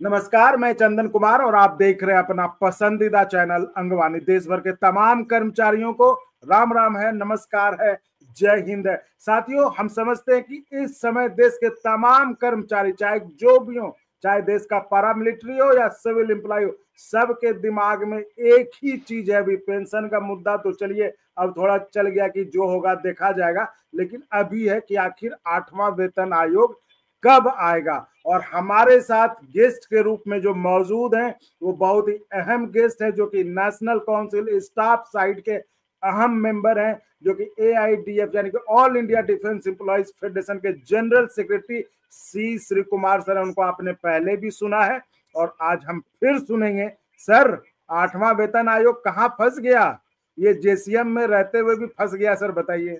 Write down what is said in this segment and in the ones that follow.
नमस्कार, मैं चंदन कुमार और आप देख रहे हैं अपना पसंदीदा चैनल अंगवानी। देश भर के तमाम कर्मचारियों को राम राम है, नमस्कार है, जय हिंद है। साथियों, हम समझते हैं कि इस समय देश के तमाम कर्मचारी, चाहे जो भी हो, चाहे देश का पैरामिलिट्री हो या सिविल एम्प्लॉय हो, सबके दिमाग में एक ही चीज है। अभी पेंशन का मुद्दा तो चलिए अब थोड़ा चल गया कि जो होगा देखा जाएगा, लेकिन अभी है कि आखिर 8वां वेतन आयोग कब आएगा। और हमारे साथ गेस्ट के रूप में जो मौजूद हैं वो बहुत ही अहम गेस्ट है, जो कि नेशनल काउंसिल स्टाफ साइड के अहम मेंबर हैं, जो कि AIDF यानी कि all India defence employees federation के general secretary C Shri Kumar sir है। उनको आपने पहले भी सुना है और आज हम फिर सुनेंगे। सर, 8वां वेतन आयोग कहाँ फंस गया? ये JCM में रहते हुए भी फंस गया। सर बताइए।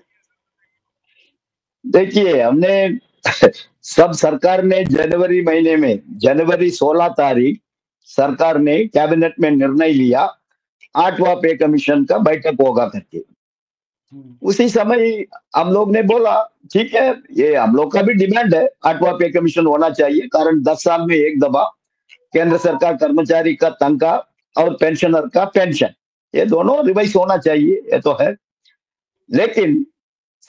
देखिए, हमने सब सरकार ने जनवरी महीने में, जनवरी 16 तारीख सरकार ने कैबिनेट में निर्णय लिया 8वां पे कमीशन का बैठक होगा करके। उसी समय हम लोग ने बोला ठीक है, ये हम लोग का भी डिमांड है, 8वां पे कमीशन होना चाहिए, कारण 10 साल में एक दफा केंद्र सरकार कर्मचारी का तनख्वाह और पेंशनर का पेंशन, ये दोनों रिवाइज होना चाहिए, ये तो है। लेकिन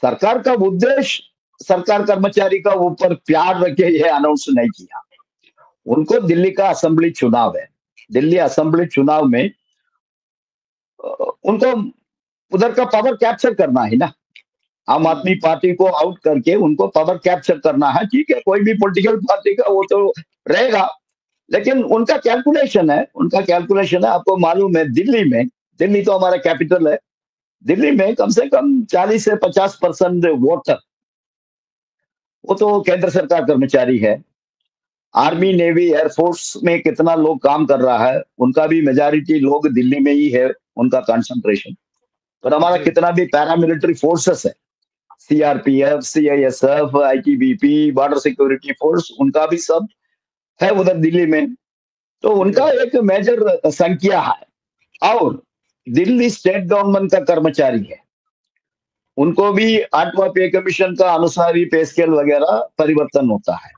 सरकार का उद्देश्य सरकार कर्मचारी का ऊपर प्यार रखे ये अनाउंस नहीं किया। उनको दिल्ली का असेंबली चुनाव है, दिल्ली असेंबली चुनाव में उनको उधर का पावर कैप्चर करना है ना। आम आदमी पार्टी को आउट करके उनको पावर कैप्चर करना है। ठीक है, कोई भी पॉलिटिकल पार्टी का वो तो रहेगा, लेकिन उनका कैलकुलेशन है, आपको मालूम है दिल्ली में, दिल्ली तो हमारा कैपिटल है, दिल्ली में कम से कम 40 से 50% वोटर वो तो केंद्र सरकार कर्मचारी है। आर्मी, नेवी, एयरफोर्स में कितना लोग काम कर रहा है, उनका भी मेजॉरिटी लोग दिल्ली में ही है, उनका कंसंट्रेशन। और हमारा कितना भी पैरामिलिट्री फोर्सेस है, CRPF, CISF, ITBP, border security force, उनका भी सब है उधर दिल्ली में, तो उनका एक मेजर संख्या है। और दिल्ली स्टेट गवर्नमेंट का कर्मचारी है, उनको भी 8वां पे कमीशन का अनुसार ही पे स्केल वगैरह परिवर्तन होता है।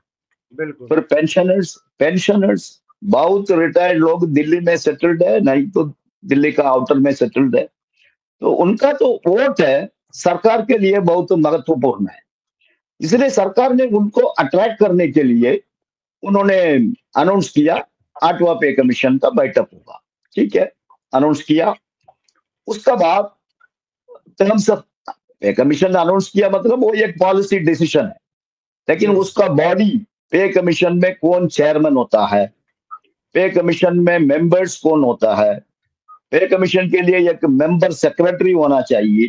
बिल्कुल। पर पेंशनर्स बहुत रिटायर्ड लोग दिल्ली में सेटल्ड है, नहीं तो दिल्ली का आउटर में सेटल्ड है, तो उनका तो वोट है सरकार के लिए बहुत महत्वपूर्ण है। इसलिए सरकार ने उनको अट्रैक्ट करने के लिए उन्होंने अनाउंस किया 8वां पे कमीशन का बैठक होगा। ठीक है, अनाउंस किया, उसका बाद टर्म्स ऑफ पे कमीशन अनाउंस किया, मतलब वो एक पॉलिसी डिसीजन है, लेकिन उसका बॉडी, पे कमीशन में कौन चेयरमैन होता है, पे कमीशन में मेंबर्स कौन होता है, पे कमीशन के लिए एक मेंबर सेक्रेटरी होना चाहिए,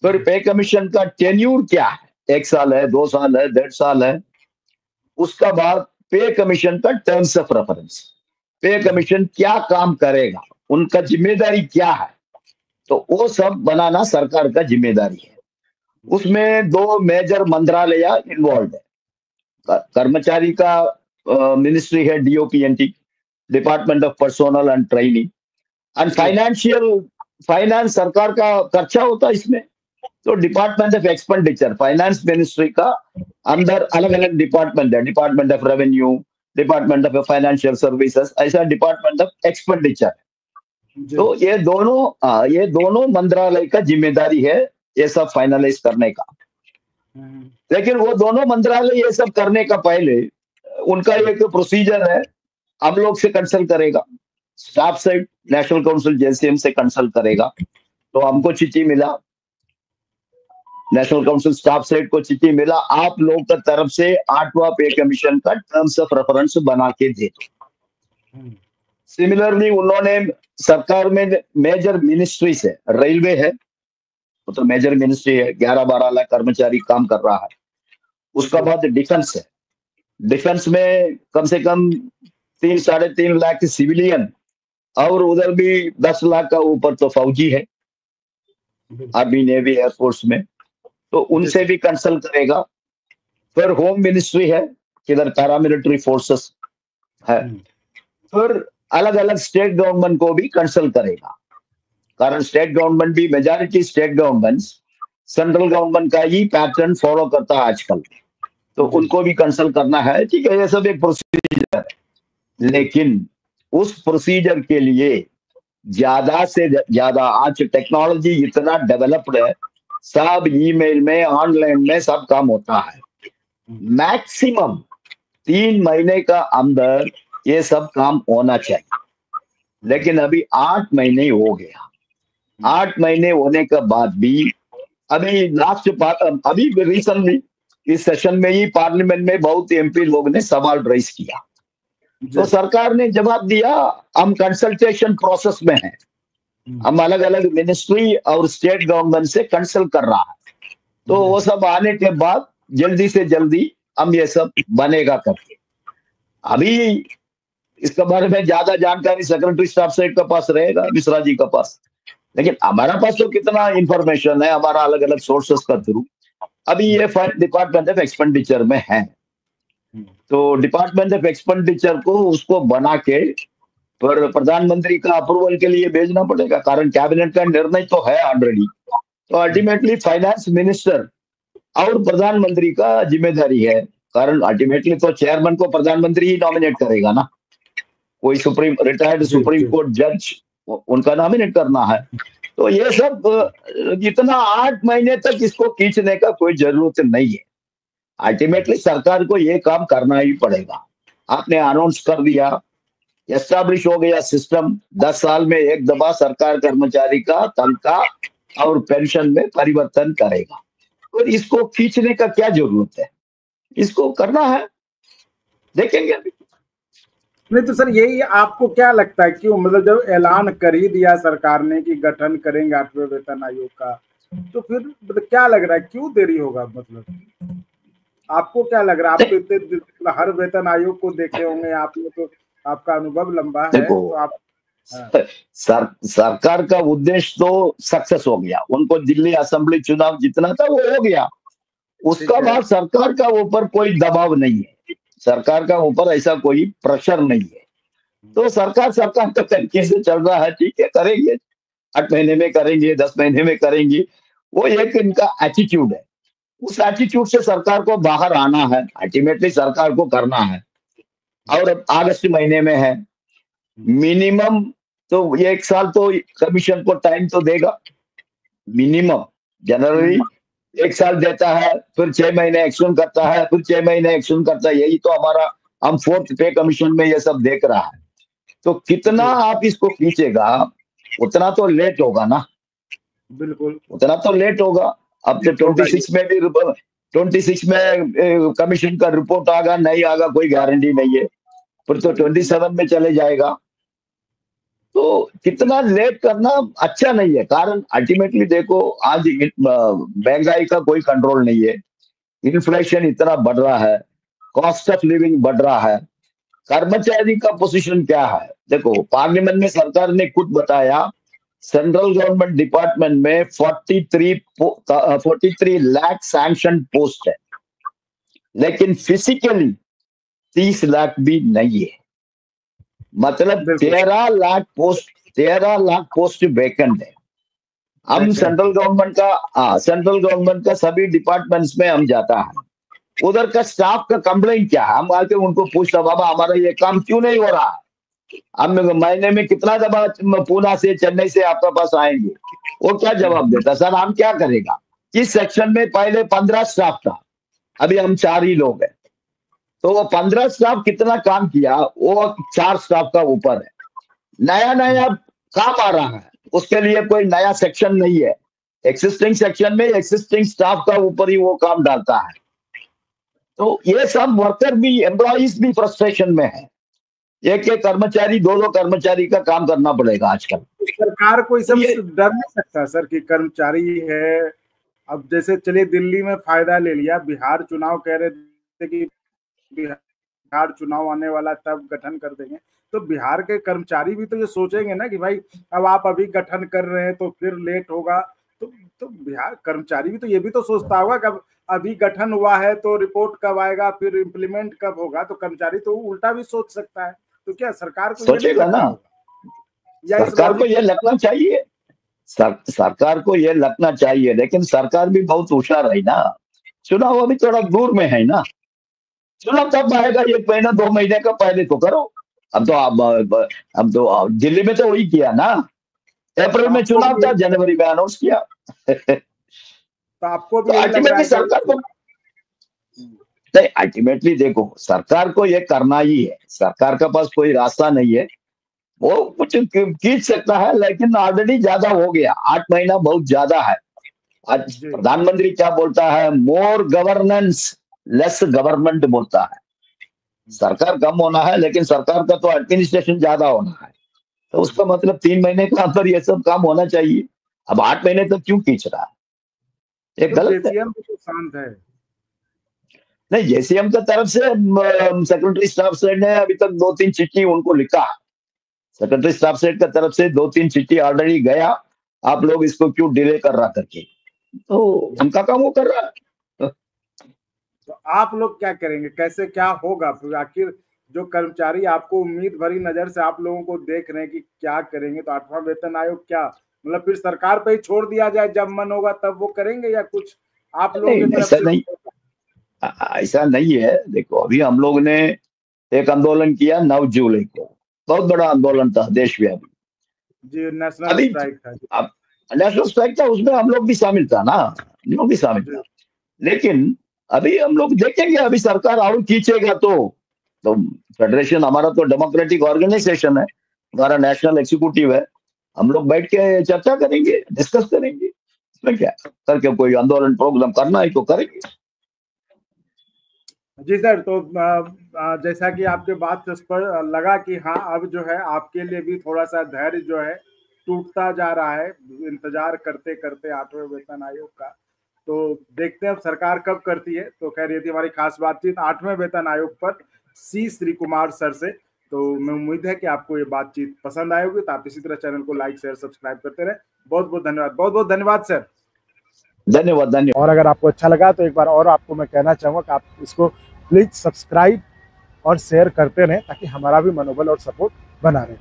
फिर पे कमीशन का टेन्यूर क्या है, 1 साल है, 2 साल है, 1.5 साल है, उसका बाद पे कमीशन का टर्म्स ऑफ रेफरेंस, पे कमीशन क्या काम करेगा, उनका जिम्मेदारी क्या है, तो वो सब बनाना सरकार का जिम्मेदारी है। उसमें 2 मेजर मंत्रालय इन्वॉल्व है। कर्मचारी का मिनिस्ट्री है DOPNT, department of personnel and training, and finance सरकार का खर्चा होता है इसमें, तो department of expenditure, finance ministry का अंदर अलग अलग डिपार्टमेंट है, department of revenue, department of financial services, ऐसा डिपार्टमेंट ऑफ एक्सपेंडिचर। तो ये दोनों मंत्रालय का जिम्मेदारी है ये सब फाइनलाइज करने का। लेकिन वो दोनों मंत्रालय ये सब करने का पहले उनका एक प्रोसीजर है, हम लोग से कंसल्ट करेगा, staff side national council JCM से कंसल्ट करेगा। तो हमको चिट्ठी मिला, नेशनल काउंसिल स्टाफ साइड को चिट्ठी मिला, आप लोग का तरफ से 8वां पे कमीशन का टर्म्स ऑफ रेफरेंस बना के दे दो। सिमिलरली उन्होंने सरकार में मेजर मिनिस्ट्रीज है, रेलवे है, वो तो मेजर मिनिस्ट्री है, 11-12 लाख कर्मचारी काम कर रहा है। उसका बाद डिफेंस है, डिफेंस में कम से कम 3-3.5 लाख सिविलियन, और उधर भी 10 लाख का ऊपर तो फौजी है, आर्मी, नेवी, एयरफोर्स में, तो उनसे भी कंसल्ट करेगा। फिर होम मिनिस्ट्री है, किधर पैरामिलिट्री फोर्सेस है, फिर अलग अलग स्टेट गवर्नमेंट को भी कंसल्ट करेगा, कारण स्टेट गवर्नमेंट भी, majority state government central government का ही पैटर्न फॉलो करता है आजकल, तो उनको भी कंसल्ट करना है। ठीक है, ये सब एक प्रोसीजर है। लेकिन उस प्रोसीजर के लिए ज्यादा से ज्यादा आज टेक्नोलॉजी इतना डेवलप्ड है, सब ईमेल में ऑनलाइन में सब काम होता है। मैक्सिमम 3 महीने का अंदर ये सब काम होना चाहिए, लेकिन अभी 8 महीने हो गया। 8 महीने होने के बाद भी अभी अभी रिसेंटली इस सेशन में ही पार्लियामेंट में बहुत एमपी लोग ने सवाल रेज किया, तो सरकार ने जवाब दिया हम कंसल्टेशन प्रोसेस में हैं, हम अलग अलग मिनिस्ट्री और स्टेट गवर्नमेंट से कंसल्ट कर रहा है, तो वो सब आने के बाद जल्दी से जल्दी हम ये सब बनेगा करके। अभी इसके बारे में ज्यादा जानकारी सेक्रेटरी स्टाफ सेट के पास रहेगा, मिश्रा जी के पास, लेकिन हमारा पास तो कितना इंफॉर्मेशन है हमारा अलग अलग सोर्सेस का थ्रू। अभी ये फाइल डिपार्टमेंट ऑफ एक्सपेंडिचर में है, तो डिपार्टमेंट ऑफ एक्सपेंडिचर को उसको बना के पर प्रधानमंत्री का अप्रूवल के लिए भेजना पड़ेगा, कारण कैबिनेट का निर्णय तो है ऑलरेडी। तो अल्टीमेटली फाइनेंस मिनिस्टर और प्रधानमंत्री का जिम्मेदारी है, कारण अल्टीमेटली तो चेयरमैन को प्रधानमंत्री ही नॉमिनेट करेगा ना, कोई रिटायर्ड सुप्रीम कोर्ट जज उनका नॉमिनेट करना है। तो ये सब इतना 8 महीने तक इसको खींचने का कोई जरूरत नहीं है। अल्टीमेटली सरकार को ये काम करना ही पड़ेगा। आपने अनाउंस कर दिया, एस्टैब्लिश हो गया सिस्टम, 10 साल में एक दफा सरकार कर्मचारी का तनख्वाह और पेंशन में परिवर्तन करेगा, और इसको खींचने का क्या जरूरत है, इसको करना है, देखेंगे अभी। नहीं तो सर यही आपको क्या लगता है, क्यों मतलब जब ऐलान कर ही दिया सरकार ने कि गठन करेंगे 8वें वेतन आयोग का, तो फिर मतलब क्या लग रहा है क्यों देरी होगा, मतलब आपको क्या लग रहा है? आप तो इतने हर वेतन आयोग को देखे होंगे आपने, तो आपका अनुभव लंबा है, तो आप सरकार का उद्देश्य तो सक्सेस हो गया, उनको दिल्ली असेंबली चुनाव जितना था वो हो गया, उसका बाद सरकार का ऊपर कोई दबाव नहीं है, सरकार का ऊपर ऐसा कोई प्रेशर नहीं है, तो सरकार का तरीके से चल रहा है, ठीक है करेंगे, 8 महीने में करेंगे, 10 महीने में करेंगे, वो एक इनका एटीट्यूड है। उस एटीट्यूड से सरकार को बाहर आना है, अल्टीमेटली सरकार को करना है। और अब अगस्त महीने में है, मिनिमम तो 1 साल तो कमीशन को टाइम तो देगा, मिनिमम जनरली 1 साल देता है, फिर 6 महीने एक्शन करता है, फिर 6 महीने एक्शन करता है, यही तो हमारा हम 4th पे कमीशन में ये सब देख रहा है। तो कितना आप इसको खींचेगा उतना तो लेट होगा ना, बिल्कुल उतना तो लेट होगा। अब तो 26 में भी 26 में कमीशन का रिपोर्ट आगा नहीं आगा कोई गारंटी नहीं है, फिर तो 27 में चले जाएगा, तो कितना लेट करना अच्छा नहीं है, कारण अल्टीमेटली देखो आज महंगाई का कोई कंट्रोल नहीं है, इन्फ्लेशन इतना बढ़ रहा है, कॉस्ट ऑफ लिविंग बढ़ रहा है, कर्मचारी का पोजीशन क्या है, देखो पार्लियामेंट में सरकार ने खुद बताया सेंट्रल गवर्नमेंट डिपार्टमेंट में 43 लाख सैंक्शन पोस्ट है, लेकिन फिजिकली 30 लाख भी नहीं है, मतलब 13 लाख पोस्ट वैकेंट है। हम सेंट्रल गवर्नमेंट का सभी डिपार्टमेंट्स में हम जाता है, उधर का स्टाफ का कंप्लेंट क्या है, हम आके उनको पूछता बाबा हमारा ये काम क्यों नहीं हो रहा, हम महीने में कितना दफा पूना से चेन्नई से आपके पास आएंगे, वो क्या जवाब देता, सर हम क्या करेगा, इस सेक्शन में पहले 15 स्टाफ था, अभी हम 4 ही लोग हैं, तो वो 15 स्टाफ कितना काम किया, वो 4 स्टाफ का ऊपर है, नया नया काम आ रहा है, उसके लिए कोई नया सेक्शन नहीं है, एक्सिस्टिंग सेक्शन में एक्सिस्टिंग स्टाफ का ऊपर ही वो काम डालता है, तो ये सब वर्कर भी एम्प्लॉइज भी फ्रस्ट्रेशन में है, एक कर्मचारी 2 कर्मचारी का काम करना पड़ेगा आजकल। सरकार को इस डर नहीं सकता सर कि कर्मचारी है, अब जैसे चलिए दिल्ली में फायदा ले लिया, बिहार चुनाव कह रहे थे कि बिहार चुनाव आने वाला तब गठन कर देंगे, तो बिहार के कर्मचारी भी तो ये सोचेंगे ना कि भाई अब आप अभी गठन कर रहे हैं तो फिर लेट होगा, तो बिहार कर्मचारी भी तो ये भी तो सोचता होगा कि अभी गठन हुआ है तो रिपोर्ट कब आएगा, फिर इम्प्लीमेंट कब होगा, तो कर्मचारी तो उल्टा भी सोच सकता है, तो क्या सरकार को सोचेगा ना, सरकार को ये लगना चाहिए, सरकार को ये लगना चाहिए, लेकिन सरकार भी बहुत होशियार है ना, चुनाव अभी थोड़ा दूर में है ना, चुनाव तब आएगा 1 महीना 2 महीने का पहले तो करो, अब तो दिल्ली में तो वही किया ना, अप्रैल में आपको चुनाव भी था, जनवरी में अनाउंस किया। तो आपको तो भी यही लग रहा अल्टीमेटली है सरकार को, हम्म, नहीं अल्टीमेटली देखो सरकार को ये करना ही है, सरकार के पास कोई रास्ता नहीं है, वो कुछ खींच सकता है, लेकिन ऑलरेडी ज्यादा हो गया, 8 महीना बहुत ज्यादा है। आज जी प्रधानमंत्री क्या बोलता है, मोर गवर्नेंस लेस गवर्नमेंट बोलता है। सरकार कम होना है, लेकिन सरकार का तो एडमिनिस्ट्रेशन ज्यादा होना है। तो उसका मतलब 3 महीने के अंदर ये सब काम होना चाहिए। अब 8 महीने तक क्यों खींच रहा है, ये तो गलत है। जेसीएम भी तो शांत है। नहीं, जेसीएम की तरफ से सेक्रेटरी स्टाफ सेट ने अभी तक 2-3 चिट्ठी उनको लिखा है। सेक्रेटरी स्टाफ सेट की तरफ से 2-3 चिट्ठी ऑलरेडी गया, आप लोग इसको क्यों डिले कर रहा करके, तो उनका काम वो कर रहा है। तो आप लोग क्या करेंगे, कैसे क्या होगा फिर आखिर? जो कर्मचारी आपको उम्मीद भरी नजर से आप लोगों को देख रहे हैं कि क्या करेंगे, तो 8वां वेतन आयोग क्या मतलब फिर सरकार पे ही छोड़ दिया जाए, जब मन होगा तब वो करेंगे, या कुछ आप लोगों नहीं की तरफ ऐसा से नहीं, भी होगा? ऐसा नहीं है। देखो अभी हम लोग ने एक आंदोलन किया 9 जुलाई को, बहुत बड़ा आंदोलन था देशव्यापी। जी नेशनल अभी स्ट्राइक था जी। अब नेशनल स्ट्राइक था, उसमें हम लोग भी शामिल था ना, हम लोग भी शामिल जी था। लेकिन अभी हम लोग देखेंगे, अभी सरकार और खींचेगा तो फेडरेशन हमारा तो डेमोक्रेटिक ऑर्गेनाइजेशन है, हमारा नेशनल एग्जीक्यूटिव है, हम लोग बैठ के चर्चा करेंगे, डिस्कस करेंगे, इसमें क्या करके कोई आंदोलन प्रोग्राम करना है तो करेंगे। जी सर, तो जैसा कि आपके बात से पर लगा कि हाँ अब जो है आपके लिए भी थोड़ा सा धैर्य जो है टूटता जा रहा है, इंतजार करते करते 8वें वेतन आयोग का। तो देखते हैं अब सरकार कब करती है। तो खैर ये थी हमारी खास बातचीत 8वें वेतन आयोग पर सी श्री कुमार सर से। तो मैं उम्मीद है कि आपको ये बातचीत पसंद आएगी, तो आप इसी तरह चैनल को लाइक शेयर सब्सक्राइब करते रहे। बहुत बहुत धन्यवाद, बहुत बहुत धन्यवाद सर। धन्यवाद धन्यवाद। और अगर आपको अच्छा लगा तो एक बार और आपको मैं कहना चाहूँगा कि आप इसको प्लीज सब्सक्राइब और शेयर करते रहें, ताकि हमारा भी मनोबल और सपोर्ट बना रहे।